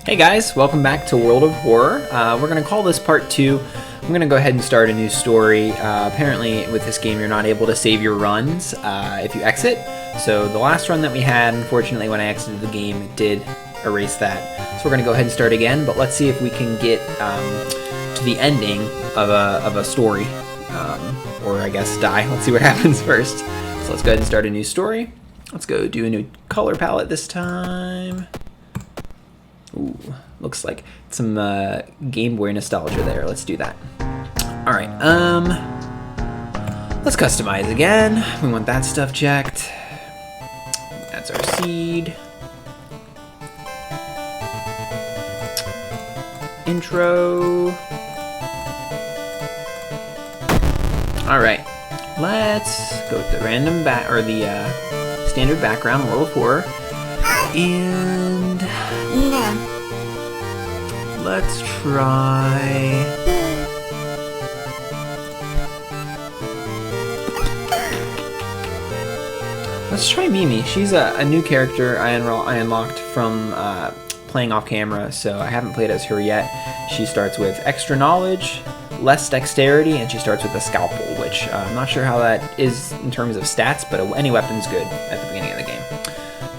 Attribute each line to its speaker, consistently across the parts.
Speaker 1: Hey guys, welcome back to World of Horror. We're going to call this part 2. I'm going to go ahead and start a new story. Apparently with this game you're not able to save your runs if you exit. So the last run that we had, unfortunately when I exited the game, it did erase that. So we're going to go ahead and start again, but let's see if we can get to the ending of a story. Or I guess die. Let's see what happens first. So let's go ahead and start a new story. Let's go do a new color palette this time. Ooh, looks like some Game Boy nostalgia there. Let's do that. Alright, let's customize again. We want that stuff checked. That's our seed. Intro. Alright, let's go with the random standard background, World of Horror. And let's try Mimi. She's a new character I unlocked from playing off camera, so I haven't played as her yet. She starts with extra knowledge, less dexterity, and she starts with a scalpel, which I'm not sure how that is in terms of stats, but any weapon's good at the beginning of the game.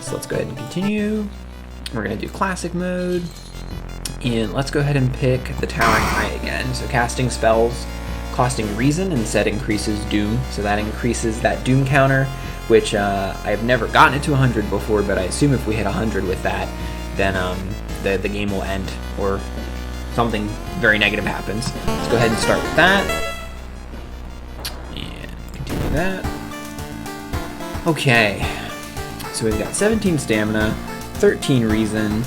Speaker 1: So let's go ahead and continue. We're going to do classic mode. And let's go ahead and pick the Towering Eye again. So casting spells costing reason instead increases doom. So that increases that doom counter, which I've never gotten it to 100 before, but I assume if we hit 100 with that, then the game will end or something very negative happens. Let's go ahead and start with that. And continue that. Okay. So we've got 17 stamina, 13 reason,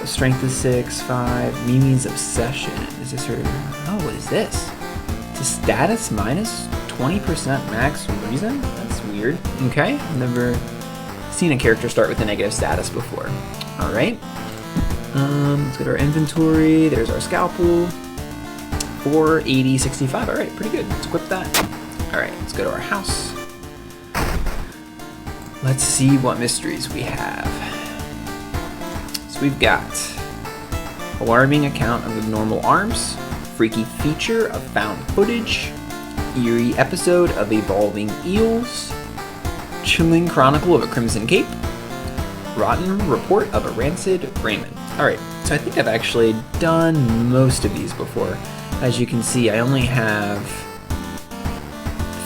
Speaker 1: strength is 6, 5, Mimi's obsession. Is this her? Oh, what is this? It's a status minus 20% max reason? That's weird. Okay, I've never seen a character start with a negative status before. Alright. Let's go to our inventory. There's our scalpel. 4, 80, 65. Alright, pretty good. Let's equip that. Alright, let's go to our house. Let's see what mysteries we have. So we've got alarming account of abnormal arms, freaky feature of found footage, eerie episode of evolving eels, chilling chronicle of a crimson cape, rotten report of a rancid Raymond. Alright, so I think I've actually done most of these before. As you can see, I only have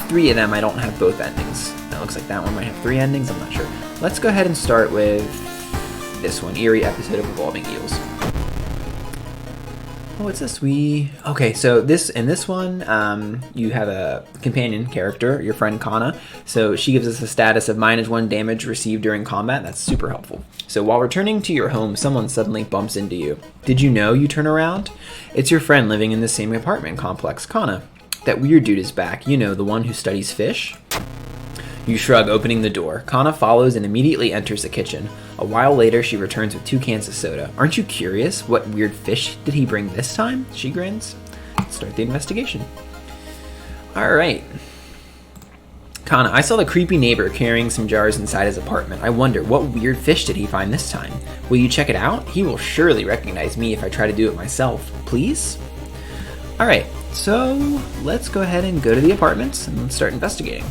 Speaker 1: 3 of them. I don't have both endings. It looks like that one might have 3 endings, I'm not sure. Let's go ahead and start with this one, eerie episode of evolving eels. Oh, what's this? Okay, so in this one, you have a companion character, your friend Kana. So she gives us a status of -1 damage received during combat. That's super helpful. So while returning to your home, someone suddenly bumps into you. Did you know? You turn around? It's your friend living in the same apartment complex, Kana. That weird dude is back. You know, the one who studies fish? You shrug, opening the door. Kana follows and immediately enters the kitchen. A while later, she returns with 2 cans of soda. Aren't you curious? What weird fish did he bring this time? She grins. Let's start the investigation. Alright. Kana, I saw the creepy neighbor carrying some jars inside his apartment. I wonder, what weird fish did he find this time? Will you check it out? He will surely recognize me if I try to do it myself. Please? Alright, so let's go ahead and go to the apartments and let's start investigating.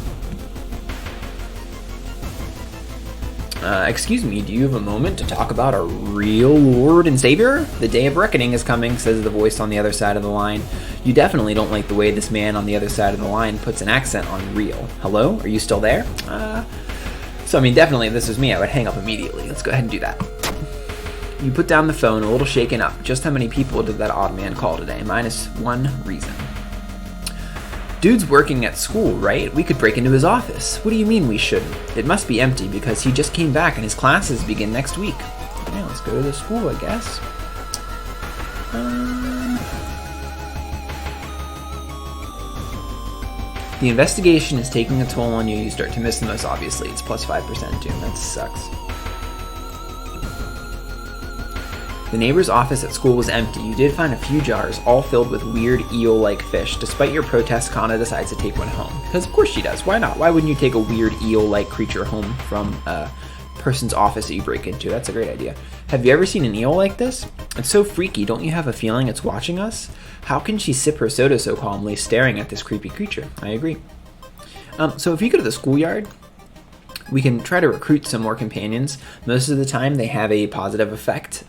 Speaker 1: Excuse me, do you have a moment to talk about our real Lord and Savior? The day of reckoning is coming, says the voice on the other side of the line. You definitely don't like the way this man on the other side of the line puts an accent on real. Hello? Are you still there? Definitely if this was me, I would hang up immediately. Let's go ahead and do that. You put down the phone, a little shaken up. Just how many people did that odd man call today? -1 reason. Dude's working at school, right? We could break into his office. What do you mean we shouldn't? It must be empty because he just came back and his classes begin next week. Yeah, let's go to the school, I guess. The investigation is taking a toll on you. You start to miss the most obviously. It's +5% doom. That sucks. The neighbor's office at school was empty. You did find a few jars, all filled with weird eel-like fish. Despite your protests, Kana decides to take one home. Because of course she does. Why not? Why wouldn't you take a weird eel-like creature home from person's office that you break into. That's a great idea. Have you ever seen an eel like this? It's so freaky. Don't you have a feeling it's watching us? How can she sip her soda so calmly, staring at this creepy creature? I agree. So if you go to the schoolyard, we can try to recruit some more companions. Most of the time they have a positive effect.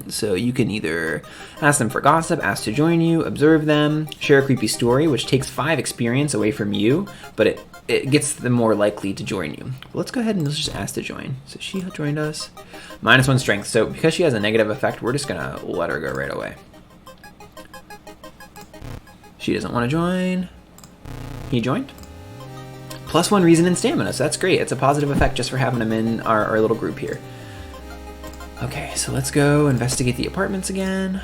Speaker 1: So you can either ask them for gossip, ask to join you, observe them, share a creepy story, which takes 5 experience away from you, but it gets them more likely to join you. Let's go ahead and let's just ask to join. So she joined us. -1 strength. So because she has a negative effect, we're just gonna let her go right away. She doesn't want to join. He joined. +1 reason and stamina, so that's great. It's a positive effect just for having him in our little group here. Okay, so let's go investigate the apartments again.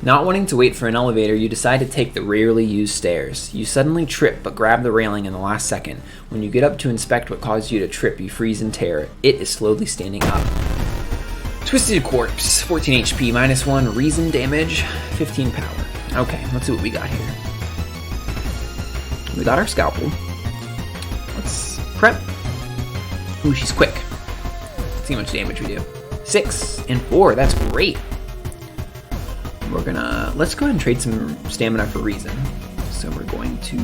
Speaker 1: Not wanting to wait for an elevator, you decide to take the rarely used stairs. You suddenly trip, but grab the railing in the last second. When you get up to inspect what caused you to trip, you freeze in terror. It is slowly standing up. Twisted Corpse, 14 HP, -1 reason damage, 15 power. Okay, let's see what we got here. We got our scalpel. Let's prep. Ooh, she's quick. Let's see how much damage we do. 6 and 4, that's great. Let's go ahead and trade some stamina for reason. So we're going to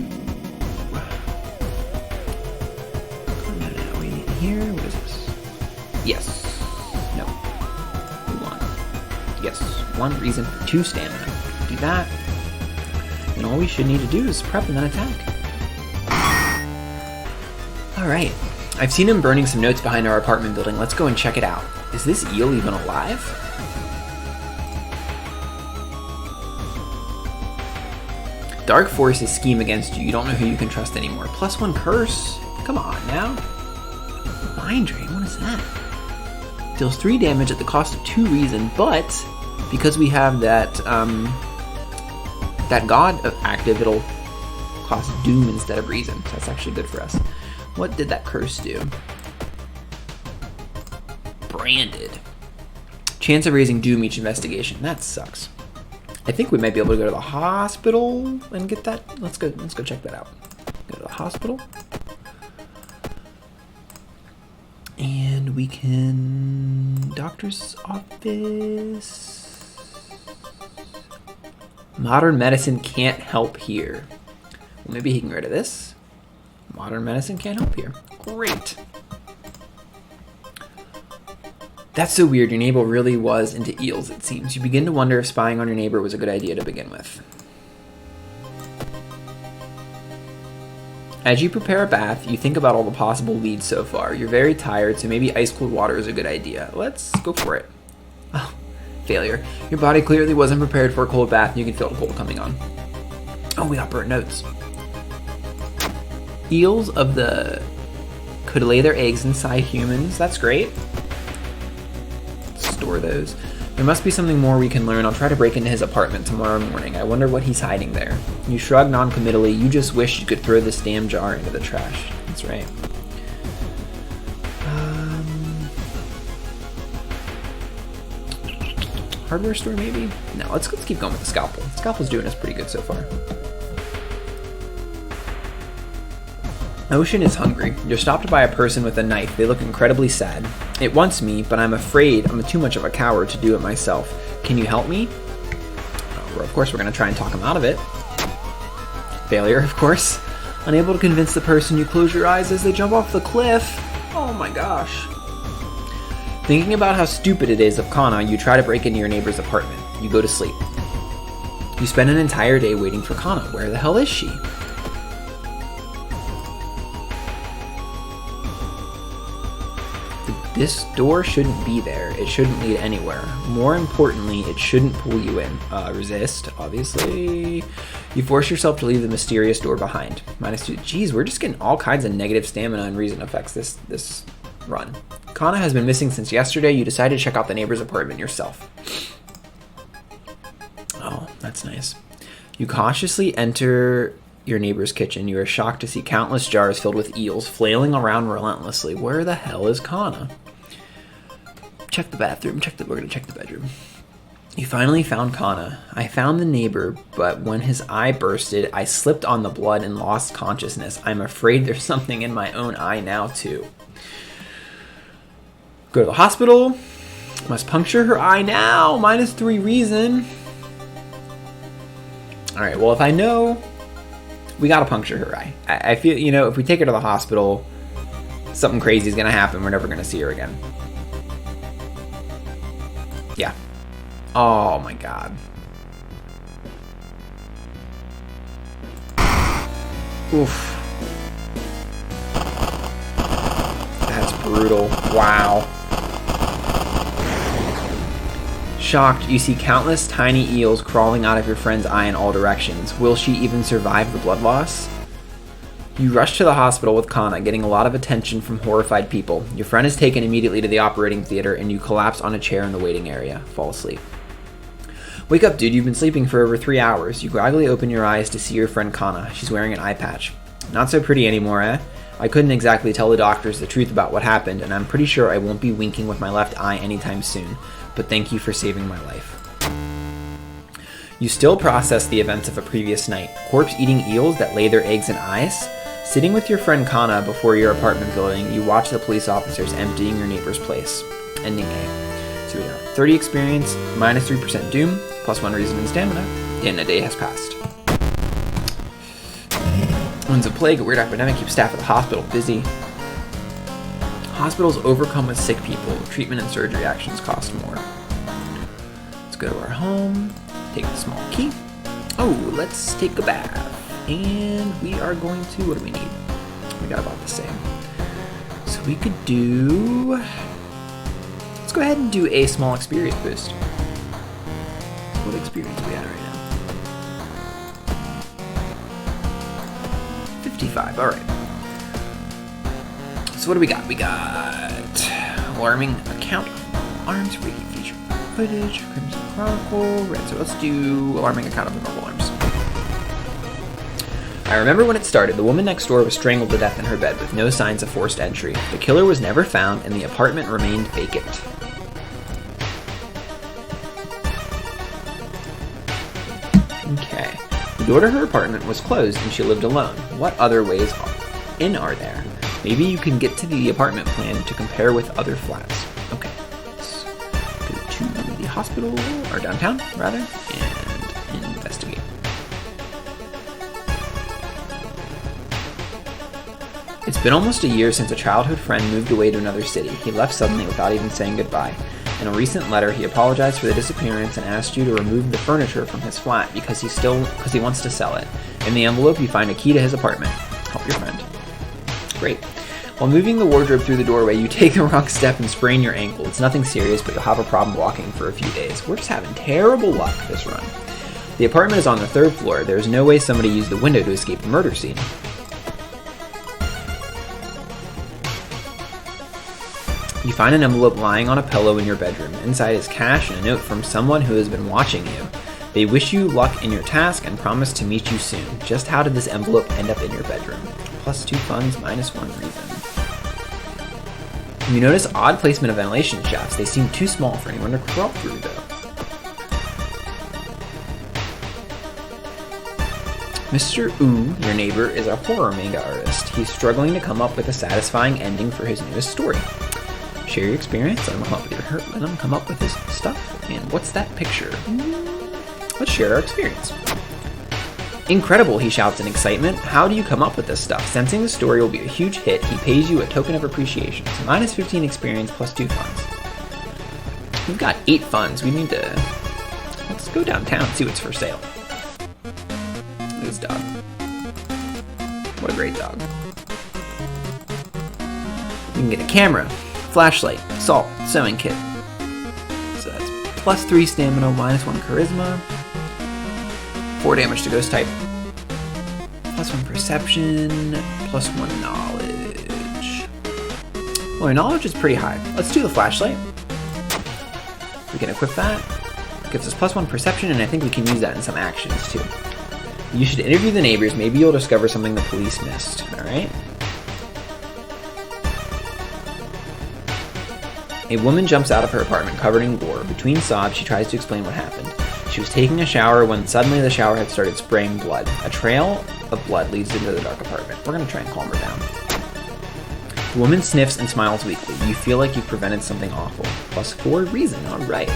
Speaker 1: wait here. What is this? Yes. No. We want. Yes. 1 reason for 2 stamina. Do that. And all we should need to do is prep and then attack. Alright. I've seen him burning some notes behind our apartment building. Let's go and check it out. Is this eel even alive? Dark forces scheme against you. You don't know who you can trust anymore. +1 curse? Come on now. Mind Drain, what is that? Deals 3 damage at the cost of 2 reason, but because we have that god active, it'll cost doom instead of reason. So that's actually good for us. What did that curse do? Branded. Chance of raising doom each investigation. That sucks. I think we might be able to go to the hospital and get that. Let's go check that out. Go to the hospital. And we can doctor's office. Modern medicine can't help here. Well, maybe he can get rid of this. Modern medicine can't help here. Great. That's so weird. Your neighbor really was into eels, it seems. You begin to wonder if spying on your neighbor was a good idea to begin with. As you prepare a bath, you think about all the possible leads so far. You're very tired, so maybe ice-cold water is a good idea. Let's go for it. Oh, failure. Your body clearly wasn't prepared for a cold bath, and you can feel the cold coming on. Oh, we got burnt notes. Eels could lay their eggs inside humans. That's great. Store those. There must be something more we can learn. I'll try to break into his apartment tomorrow morning. I wonder what he's hiding there. You shrug non-committally. You just wish you could throw this damn jar into the trash. That's right. Hardware store maybe? No, let's keep going with the scalpel. The scalpel's doing us pretty good so far. Ocean is hungry. You're stopped by a person with a knife. They look incredibly sad. It wants me, but I'm afraid I'm too much of a coward to do it myself. Can you help me? Of course, we're going to try and talk him out of it. Failure, of course. Unable to convince the person, you close your eyes as they jump off the cliff. Oh my gosh. Thinking about how stupid it is of Kana, you try to break into your neighbor's apartment. You go to sleep. You spend an entire day waiting for Kana. Where the hell is she? This door shouldn't be there. It shouldn't lead anywhere. More importantly, it shouldn't pull you in. Resist, obviously. You force yourself to leave the mysterious door behind. -2. Geez, we're just getting all kinds of negative stamina and reason effects this run. Kana has been missing since yesterday. You decide to check out the neighbor's apartment yourself. Oh, that's nice. You cautiously enter your neighbor's kitchen. You are shocked to see countless jars filled with eels flailing around relentlessly. Where the hell is Kana? Check the bathroom. We're gonna check the bedroom. You finally found Kana. I found the neighbor, but when his eye bursted, I slipped on the blood and lost consciousness. I'm afraid there's something in my own eye now, too. Go to the hospital. Must puncture her eye now. -3 reason. Alright, well, if I know, we gotta puncture her eye. I feel, you know, if we take her to the hospital, something crazy is gonna happen. We're never gonna see her again. Yeah. Oh my god. Oof. That's brutal. Wow. Shocked, you see countless tiny eels crawling out of your friend's eye in all directions. Will she even survive the blood loss? You rush to the hospital with Kana, getting a lot of attention from horrified people. Your friend is taken immediately to the operating theater, and you collapse on a chair in the waiting area. Fall asleep. Wake up, dude. You've been sleeping for over 3 hours. You groggily open your eyes to see your friend Kana. She's wearing an eye patch. Not so pretty anymore, eh? I couldn't exactly tell the doctors the truth about what happened, and I'm pretty sure I won't be winking with my left eye anytime soon. But thank you for saving my life. You still process the events of a previous night. Corpse-eating eels that lay their eggs in eyes? Sitting with your friend Kana before your apartment building, you watch the police officers emptying your neighbor's place. Ending A. So we got 30 experience, -3% doom, +1 reason and stamina, and a day has passed. One's a plague, a weird epidemic, keeps staff at the hospital busy. Hospitals overcome with sick people. Treatment and surgery actions cost more. Let's go to our home, take the small key. Oh, let's take a bath. And we are going to, what do we need? We got about the same. So we could do, let's go ahead and do a small experience boost. What experience are we at right now? 55, all right. So what do we got? We got alarming account of arms, breaking feature footage, Crimson Chronicle, red. So let's do alarming account of the normal arms. I remember when it started, the woman next door was strangled to death in her bed with no signs of forced entry. The killer was never found and the apartment remained vacant. Okay. The door to her apartment was closed and she lived alone. What other ways in are there? Maybe you can get to the apartment plan to compare with other flats. Okay. Let's go to the hospital, or downtown, rather, and investigate. It's been almost a year since a childhood friend moved away to another city. He left suddenly without even saying goodbye. In a recent letter, he apologized for the disappearance and asked you to remove the furniture from his flat because he wants to sell it. In the envelope, you find a key to his apartment. Help your friend. Great. While moving the wardrobe through the doorway, you take the wrong step and sprain your ankle. It's nothing serious, but you'll have a problem walking for a few days. We're just having terrible luck this run. The apartment is on the 3rd floor. There's no way somebody used the window to escape the murder scene. You find an envelope lying on a pillow in your bedroom. Inside is cash and a note from someone who has been watching you. They wish you luck in your task and promise to meet you soon. Just how did this envelope end up in your bedroom? +2 funds, -1 reason. You notice odd placement of ventilation shafts. They seem too small for anyone to crawl through, though. Mr. Wu, your neighbor, is a horror manga artist. He's struggling to come up with a satisfying ending for his newest story. Share your experience, let him come up with let him come up with his stuff. And what's that picture? Let's share our experience. Incredible, he shouts in excitement. How do you come up with this stuff? Sensing the story will be a huge hit, he pays you a token of appreciation. So -15 experience +2 funds. We've got 8 funds. We need to... Let's go downtown and see what's for sale. Look at this dog. What a great dog. We can get a camera, flashlight, salt, sewing kit. So that's +3 stamina, -1 charisma. 4 damage to ghost type. +1 perception, +1 knowledge. Well, our knowledge is pretty high. Let's do the flashlight. We can equip that. Gives us +1 perception, and I think we can use that in some actions too. You should interview the neighbors. Maybe you'll discover something the police missed. All right. A woman jumps out of her apartment covered in gore. Between sobs, she tries to explain what happened. She was taking a shower when suddenly the shower had started spraying blood. A trail of blood leads into the dark apartment. We're going to try and calm her down. The woman sniffs and smiles weakly. You feel like you've prevented something awful. +4 reason. All right.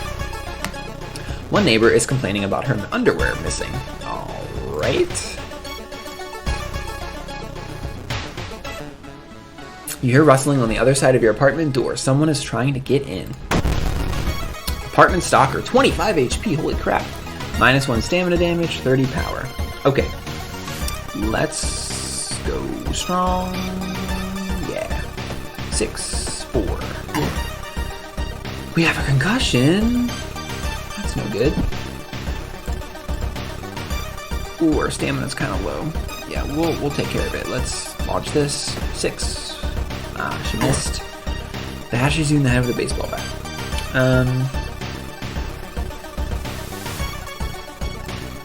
Speaker 1: One neighbor is complaining about her underwear missing. All right. You hear rustling on the other side of your apartment door. Someone is trying to get in. Apartment stalker, 25 HP. Holy crap. -1 stamina damage, 30 power. Okay. Let's go strong. Yeah. 6, 4. We have a concussion. That's no good. Ooh, our stamina's kind of low. Yeah, we'll take care of it. Let's launch this. 6. Ah, she missed. Bashes you in the head with a baseball bat.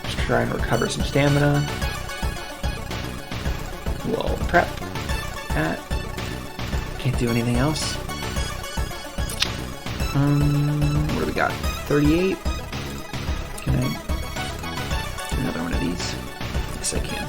Speaker 1: Just try and recover some stamina. We'll prep. That. Can't do anything else. What do we got? 38. Can I do another one of these? Yes, I can.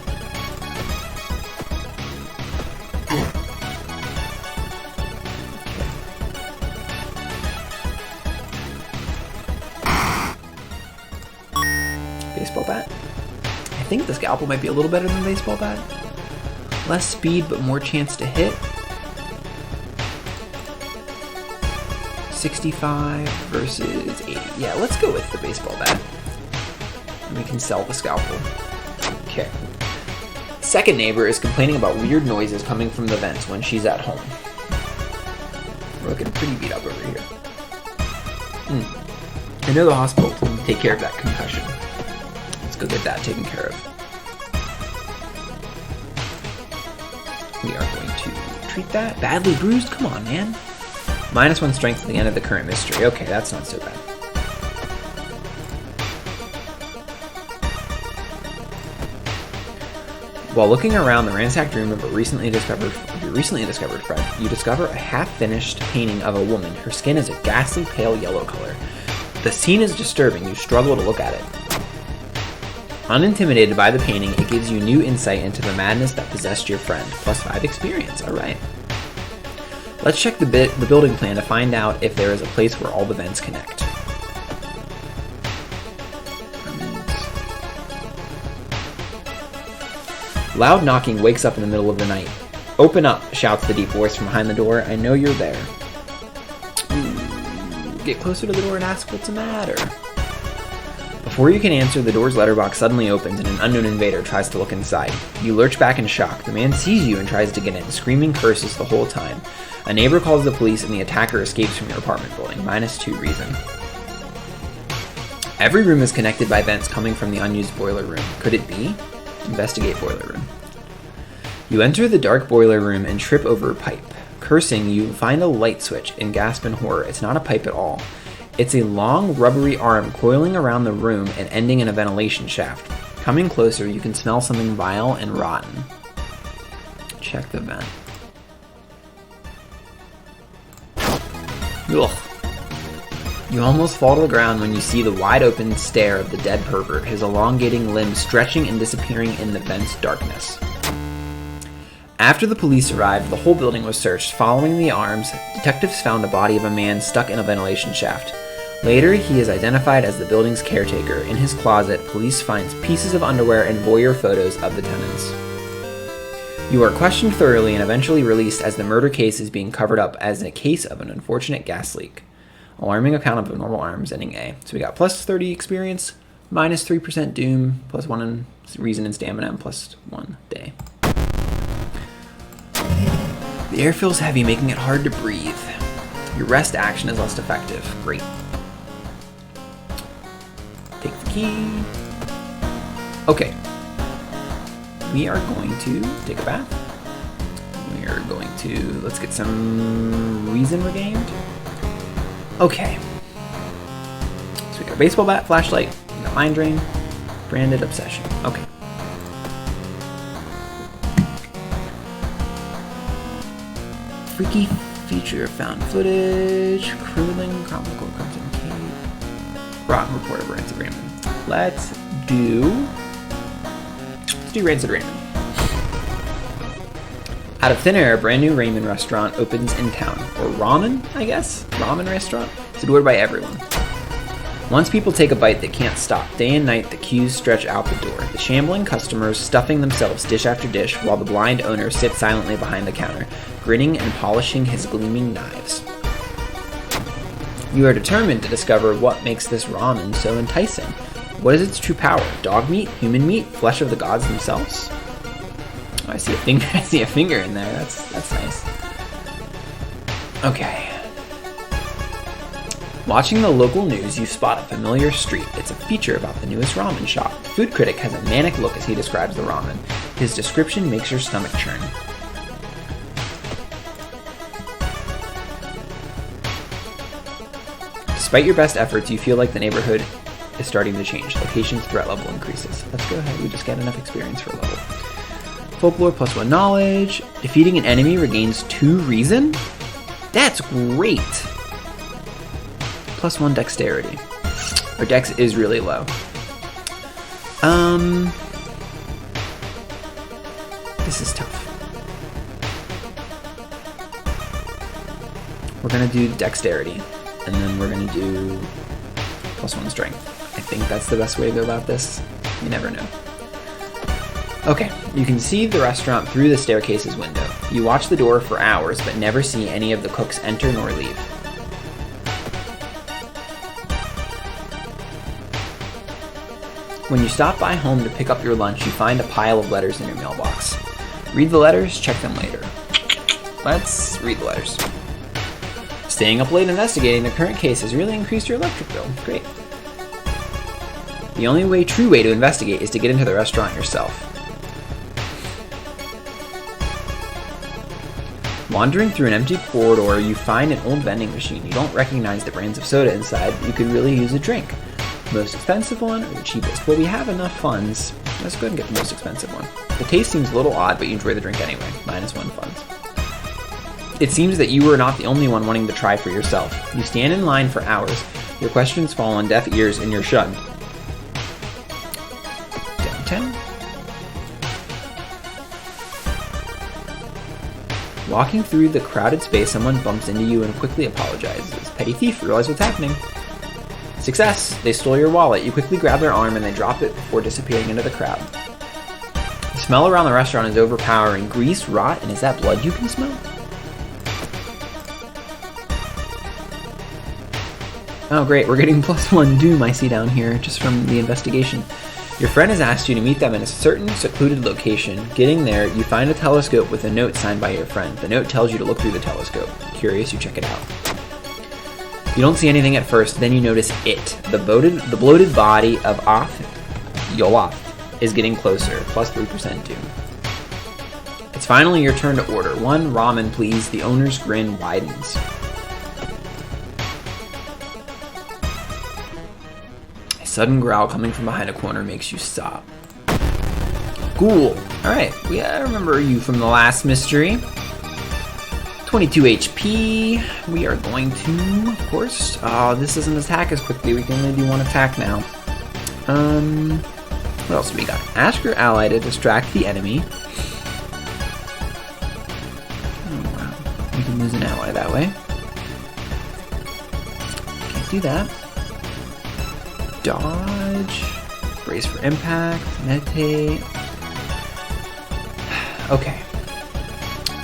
Speaker 1: Baseball bat. I think the scalpel might be a little better than the baseball bat. Less speed, but more chance to hit. 65 versus 80. Yeah, let's go with the baseball bat. And we can sell the scalpel. Okay. Second neighbor is complaining about weird noises coming from the vents when she's at home. We're looking pretty beat up over here. I know the hospital can take care of that concussion. Let's go get that taken care of. We are going to treat that. Badly bruised? Come on, man. -1 strength at the end of the current mystery. Okay, that's not so bad. While looking around the ransacked room of your recently discovered friend, you discover a half-finished painting of a woman. Her skin is a ghastly pale yellow color. The scene is disturbing. You struggle to look at it. Unintimidated by the painting, it gives you new insight into the madness that possessed your friend. +5 experience. All right. Let's check the building plan to find out if there is a place where all the vents connect. Loud knocking wakes up in the middle of the night. Open up, shouts the deep voice from behind the door. I know you're there. Get closer to the door and ask what's the matter. Before you can answer, the door's letterbox suddenly opens and an unknown invader tries to look inside. You lurch back in shock. The man sees you and tries to get in, screaming curses the whole time. A neighbor calls the police and the attacker escapes from your apartment building. -2 reason. Every room is connected by vents coming from the unused boiler room. Could it be? Investigate boiler room. You enter the dark boiler room and trip over a pipe. Cursing, you find a light switch and gasp in horror. It's not a pipe at all. It's a long, rubbery arm coiling around the room and ending in a ventilation shaft. Coming closer, you can smell something vile and rotten. Check the vent. Ugh. You almost fall to the ground when you see the wide-open stare of the dead pervert, his elongating limbs stretching and disappearing in the vent's darkness. After the police arrived, the whole building was searched. Following the arms, detectives found a body of a man stuck in a ventilation shaft. Later, he is identified as the building's caretaker. In his closet, police find pieces of underwear and voyeur photos of the tenants. You are questioned thoroughly and eventually released as the murder case is being covered up as a case of an unfortunate gas leak. Alarming account of abnormal arms, ending A. So we got +30 experience, -3% doom, +1 in reason and stamina, and +1 day. The air feels heavy, making it hard to breathe. Your rest action is less effective. Great. Take the key. Okay. We are going to take a bath. We are going to, let's get some reason regained. Okay. So we got a baseball bat, flashlight, we got mind drain, branded obsession. Okay. Freaky feature found footage, Crueling, comical, Crimson Cape, rotten report of Rancid Raymond. Let's do Rancid Raymond. Out of thin air, a brand new ramen restaurant opens in town. Or ramen, I guess? Ramen restaurant? It's adored by everyone. Once people take a bite, they can't stop. Day and night, the queues stretch out the door. The shambling customers stuffing themselves dish after dish, while the blind owner sits silently behind the counter, grinning and polishing his gleaming knives. You are determined to discover what makes this ramen so enticing. What is its true power? Dog meat? Human meat? Flesh of the gods themselves? Oh, I see a finger. I see a finger in there. That's nice. Okay. Watching the local news, you spot a familiar street. It's a feature about the newest ramen shop. The food critic has a manic look as he describes the ramen. His description makes your stomach churn. Despite your best efforts, you feel like the neighborhood is starting to change. Location's threat level increases. Let's go ahead. We just get enough experience for a level. Folklore +1 knowledge. Defeating an enemy regains 2 reason? That's great! +1 dexterity. Our dex is really low. This is tough. We're gonna do dexterity, and then we're gonna do +1 strength. I think that's the best way to go about this. You never know. Okay, you can see the restaurant through the staircase's window. You watch the door for hours, but never see any of the cooks enter nor leave. When you stop by home to pick up your lunch, you find a pile of letters in your mailbox. Read the letters, check them later. Let's read the letters. Staying up late investigating the current case has really increased your electric bill. Great. The only true way to investigate is to get into the restaurant yourself. Wandering through an empty corridor, you find an old vending machine. You don't recognize the brands of soda inside, but you could really use a drink. Most expensive one or the cheapest? Well, we have enough funds. Let's go ahead and get the most expensive one. The taste seems a little odd, but you enjoy the drink anyway. -1 funds. It seems that you are not the only one wanting to try for yourself. You stand in line for hours. Your questions fall on deaf ears and you're shunned. 10. Walking through the crowded space, someone bumps into you and quickly apologizes. Petty thief, realize what's happening. Success! They stole your wallet. You quickly grab their arm and they drop it before disappearing into the crowd. The smell around the restaurant is overpowering. Grease, rot, and is that blood you can smell? Oh great, we're getting +1 doom I see down here just from the investigation. Your friend has asked you to meet them in a certain secluded location. Getting there, you find a telescope with a note signed by your friend. The note tells you to look through the telescope. Curious, you check it out. You don't see anything at first, then you notice it. The bloated body of Yoloth is getting closer, +3% doom. It's finally your turn to order. 1 ramen, please. The owner's grin widens. A sudden growl coming from behind a corner makes you stop. Cool. Alright, I remember you from the last mystery. 22 HP. We are going to, of course, this doesn't attack as quickly. We can only do 1 attack now. What else do we got? Ask your ally to distract the enemy. Oh, wow. We can lose an ally that way. Can't do that. Dodge. Brace for impact. Meditate. Okay.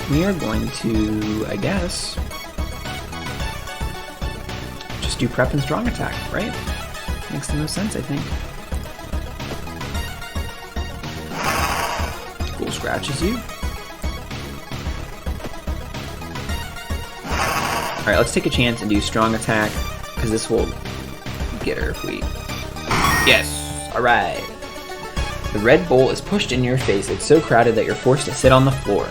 Speaker 1: We are going to, I guess, just do prep and strong attack, right? Makes the most sense, I think. Cool scratches you. Alright, let's take a chance and do strong attack, because this will get her if we... Yes! Alright. The red bowl is pushed in your face. It's so crowded that you're forced to sit on the floor.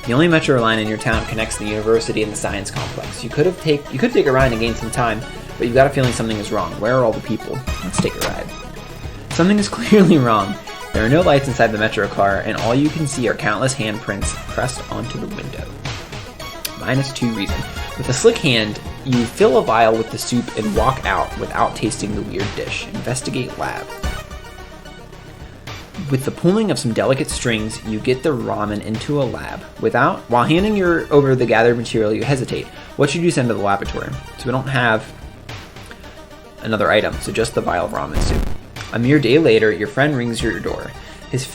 Speaker 1: The only metro line in your town connects the university and the science complex. You could take a ride and gain some time, but you've got a feeling something is wrong. Where are all the people? Let's take a ride. Something is clearly wrong. There are no lights inside the metro car, and all you can see are countless handprints pressed onto the window. -2 reason. With a slick hand, you fill a vial with the soup and walk out without tasting the weird dish. Investigate lab. With the pulling of some delicate strings, you get the ramen into a lab. While handing over the gathered material, you hesitate. What should you send to the laboratory? So we don't have another item, so just the vial of ramen soup. A mere day later, your friend rings your door.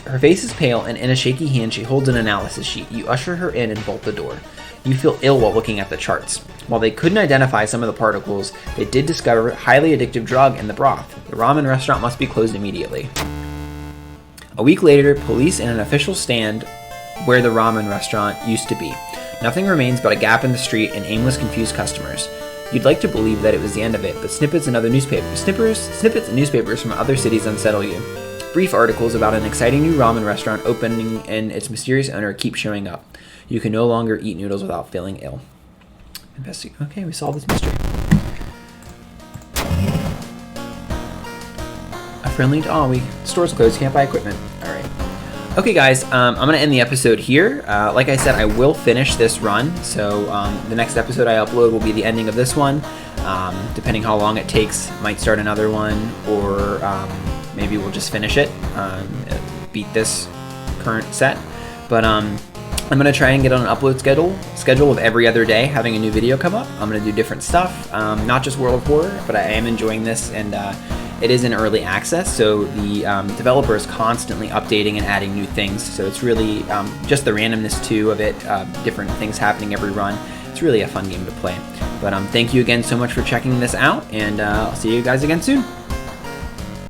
Speaker 1: Her face is pale, and in a shaky hand, she holds an analysis sheet. You usher her in and bolt the door. You feel ill while looking at the charts. While they couldn't identify some of the particles, they did discover a highly addictive drug in the broth. The ramen restaurant must be closed immediately. A week later, police in an official stand where the ramen restaurant used to be. Nothing remains but a gap in the street and aimless, confused customers. You'd like to believe that it was the end of it, but snippets and newspapers from other cities unsettle you. Brief articles about an exciting new ramen restaurant opening and its mysterious owner keep showing up. You can no longer eat noodles without feeling ill. Okay, we solved this mystery. Store's closed, can't buy equipment. Alright. Okay guys, I'm going to end the episode here. Like I said, I will finish this run, so the next episode I upload will be the ending of this one. Depending how long it takes, might start another one, or maybe we'll just finish it, beat this current set. But I'm going to try and get on an upload schedule of every other day, having a new video come up. I'm going to do different stuff, not just World of Horror, but I am enjoying this, and it is in early access, so the developer is constantly updating and adding new things. So it's really just the randomness too of it, different things happening every run. It's really a fun game to play. But thank you again so much for checking this out, and I'll see you guys again soon.